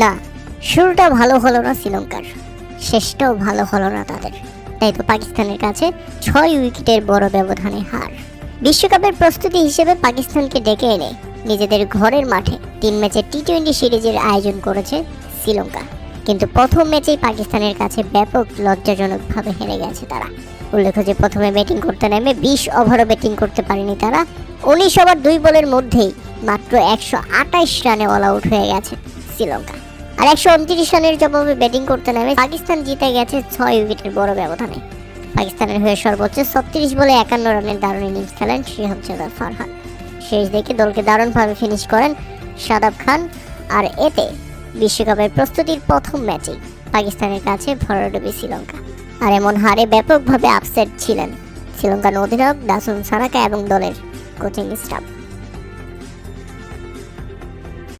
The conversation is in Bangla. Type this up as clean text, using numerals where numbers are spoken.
না, শুরুটা ভালো হলো না শ্রীলঙ্কার, শেষটাও ভালো হলো না তাদের। তাই তো পাকিস্তানের কাছে 6 উইকেটের বড় ব্যবধানে হার। বিশ্বকাপের প্রস্তুতি হিসেবে পাকিস্তানকে ডেকে এনে নিজেদের ঘরের মাঠে 3 ম্যাচের টি-20 সিরিজের আয়োজন করেছে শ্রীলঙ্কা, কিন্তু প্রথম ম্যাচেই পাকিস্তানের কাছে ব্যাপক লজ্জাজনকভাবে হেরে গেছে তারা। উল্লেখ্য যে প্রথমে ব্যাটিং করতে নেমে 20 ওভারও ব্যাটিং করতে পারেনি তারা। 19 ওভার 2 বলের মধ্যেই মাত্র 128 রানে অল আউট হয়ে গেছে শ্রীলঙ্কা। আর 129 রানের জবাবে ব্যাটিং করতে নেমে পাকিস্তান জিতে গেছে 6 উইকেটের বড় ব্যবধানে। পাকিস্তানের হয়ে সর্বোচ্চ 36 বলে 51 রানের দারুণ ইনিংস খেলেন শিহাবজাদা ফারহান। শেষ দিকে দলকে দারুণভাবে ফিনিশ করেন শাদাব খান। আর এতে বিশ্বকাপের প্রস্তুতির প্রথম ম্যাচেই পাকিস্তানের কাছে ভরাডুবি শ্রীলঙ্কা। আর এমন হারে ব্যাপকভাবে আপসেট ছিলেন শ্রীলঙ্কান অধিনায়ক দাসুন সানাকা এবং দলের কোচিং স্টাফ।